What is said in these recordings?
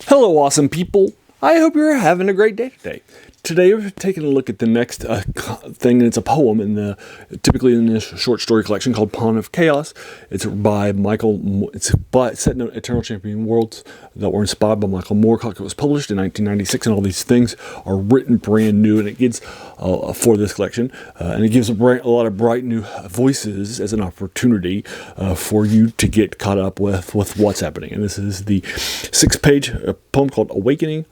Hello, awesome people. I hope you're having a great day today. Today, we're taking a look at the next thing, and it's a poem typically in this short story collection called Pawn of Chaos. It's by Michael. It's set in Eternal Champion worlds that were inspired by Michael Moorcock. It was published in 1996, and all these things are written brand new, and it gives for this collection, and it gives a lot of bright new voices as an opportunity for you to get caught up with what's happening. And this is the 6-page poem called Awakening,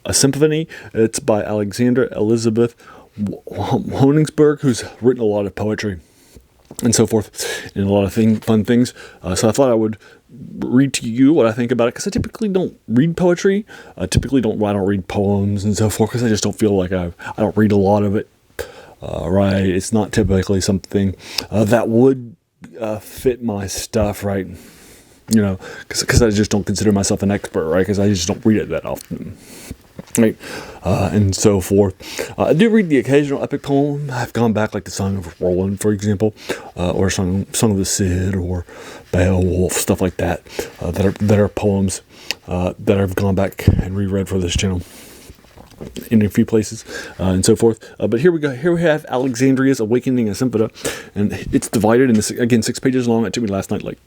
a Symphony. It's by Alexandra Elizabeth Honingberg, who's written a lot of poetry and so forth, and a lot of fun things. So I thought I would read to you what I think about it, because I typically don't read poetry. I don't read poems and so forth, because I just don't feel like I don't read a lot of it. Right? It's not typically something that would fit my stuff, right? You know, because I just don't consider myself an expert, right? Because I just don't read it that often. Right, and so forth. I do read the occasional epic poem. I've gone back, like the Song of Roland, for example, or Song of the Cid, or Beowulf, stuff like that. That are poems that I've gone back and reread for this channel in a few places, and so forth. But here we go. Here we have Alexandria's Awakening, a Symphony, and it's divided in again 6 pages long. It took me last night like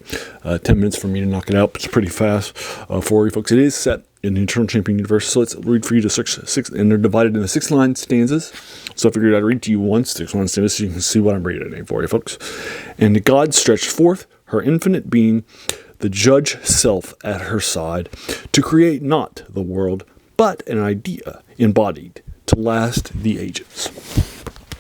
10 minutes for me to knock it out. But it's pretty fast for you folks. It is set in the Eternal Champion universe, so let's read for you to six, and they're divided into 6-line stanzas. So I figured I'd read to you once 6-line stanzas, so you can see what I'm reading for you folks. And God stretched forth her infinite being, the judge self at her side, to create not the world, but an idea embodied to last the ages.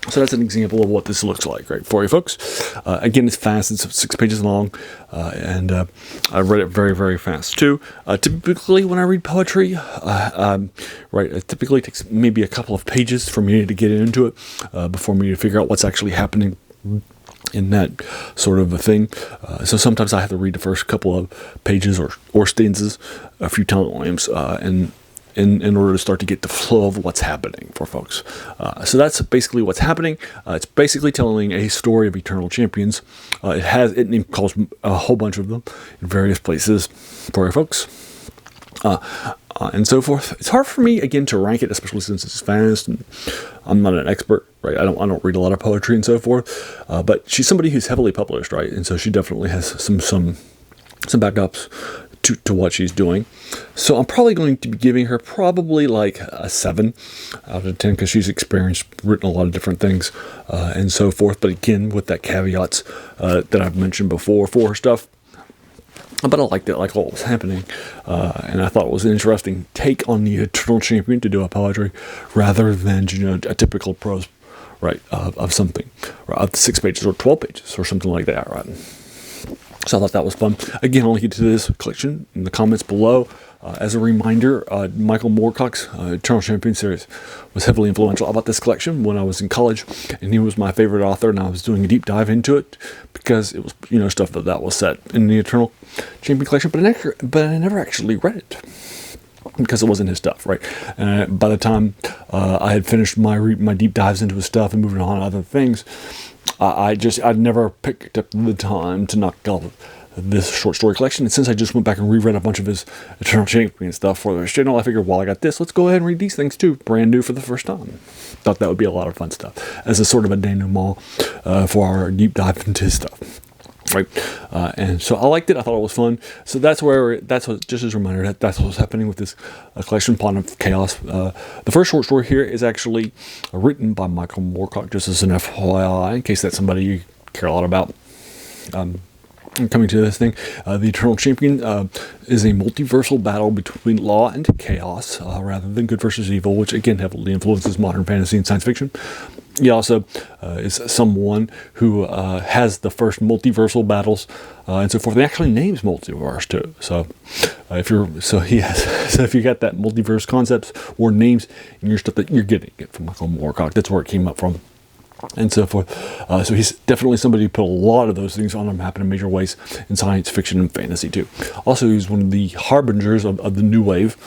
So that's an example of what this looks like, right, for you folks. Again, it's fast. It's 6 pages long, and I read it very, very fast, too. Typically, when I read poetry, it typically takes maybe a couple of pages for me to get into it before me to figure out what's actually happening in that sort of a thing. So sometimes I have to read the first couple of pages or stanzas a few times, and in order to start to get the flow of what's happening for folks. So that's basically what's happening. It's basically telling a story of eternal champions. It calls a whole bunch of them in various places for your folks. And so forth. It's hard for me, again, to rank it, especially since it's fast, and I'm not an expert, right? I don't read a lot of poetry and so forth. But she's somebody who's heavily published, right? And so she definitely has some backups to what she's doing. So I'm probably going to be giving her probably like a 7 out of 10, because she's experienced, written a lot of different things, and so forth. But again, with that caveats that I've mentioned before for her stuff. But I liked it, like what was happening, and I thought it was an interesting take on the Eternal Champion to do a poetry rather than, a typical prose, right, of something, of 6 pages or 12 pages or something like that, right? So I thought that was fun. Again, I'll link you to this collection in the comments below. As a reminder, Michael Moorcock's Eternal Champion series was heavily influential about this collection when I was in college, and he was my favorite author, and I was doing a deep dive into it because it was, stuff that was set in the Eternal Champion collection, but I never actually read it because it wasn't his stuff, right? And by the time I had finished my deep dives into his stuff and moving on to other things, I'd never picked up the time to knock out this short story collection. And since I just went back and reread a bunch of his Eternal Champion stuff for this channel, I figured, while I got this, let's go ahead and read these things too, brand new for the first time. Thought that would be a lot of fun stuff as a sort of a denouement for our deep dive into his stuff. Right, and so I liked it. I thought it was fun. So that's just as a reminder, that's what's happening with this collection, Pawn of Chaos. The first short story here is actually written by Michael Moorcock, just as an FYI, in case that's somebody you care a lot about. Coming to this thing, the Eternal Champion is a multiversal battle between law and chaos, rather than good versus evil, which again heavily influences modern fantasy and science fiction. He also is someone who has the first multiversal battles and so forth. He actually names multiverse too. So if you got that multiverse concepts or names in your stuff, that you're getting it from Michael Moorcock. That's where it came up from, and so forth. So he's definitely somebody who put a lot of those things on the map in major ways in science fiction and fantasy too. Also, he's one of the harbingers of the new wave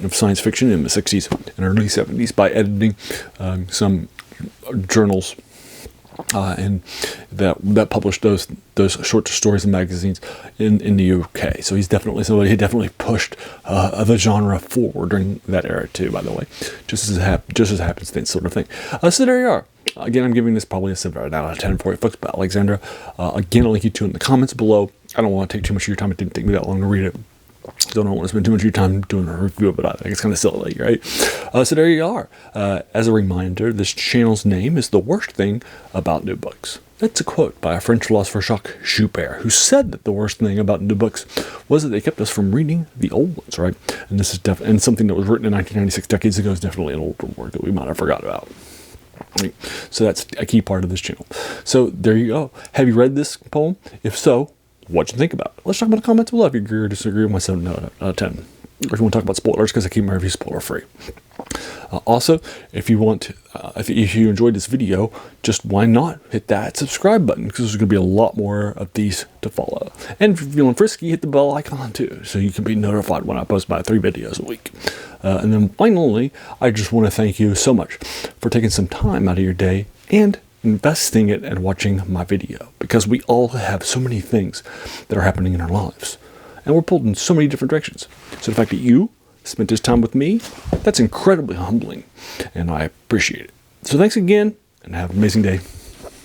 of science fiction in the 60s and early 70s by editing some journals and that published those short stories and magazines in the UK. So he's definitely somebody who definitely pushed the genre forward during that era too. By the way, just as happenstance sort of thing. So there you are. Again, I'm giving this probably a 7 out of 10 for you folks about Alexandra. Again, I'll link you to it in the comments below. I don't want to take too much of your time. It didn't take me that long to read it. Don't want to spend too much of your time doing a review of it. I think it's kind of silly, right? So there you are. As a reminder, this channel's name is The Worst Thing About New Books. That's a quote by a French philosopher, Jacques Joubert, who said that the worst thing about new books was that they kept us from reading the old ones, right? And this is and something that was written in 1996, decades ago, is definitely an older word that we might have forgot about. Right? So that's a key part of this channel. So there you go. Have you read this poem? If so, what you think about it? Let's talk about the comments below if you agree or disagree with my 7 out of 10. Or if you want to talk about spoilers, because I keep my reviews spoiler free. Also, if you want, if you enjoyed this video, just why not hit that subscribe button, because there's going to be a lot more of these to follow. And if you're feeling frisky, hit the bell icon too, so you can be notified when I post about 3 videos a week. And then finally, I just want to thank you so much for taking some time out of your day and investing it and watching my video, because we all have so many things that are happening in our lives, and we're pulled in so many different directions. So the fact that you spent this time with me, that's incredibly humbling, and I appreciate it. So thanks again, and have an amazing day.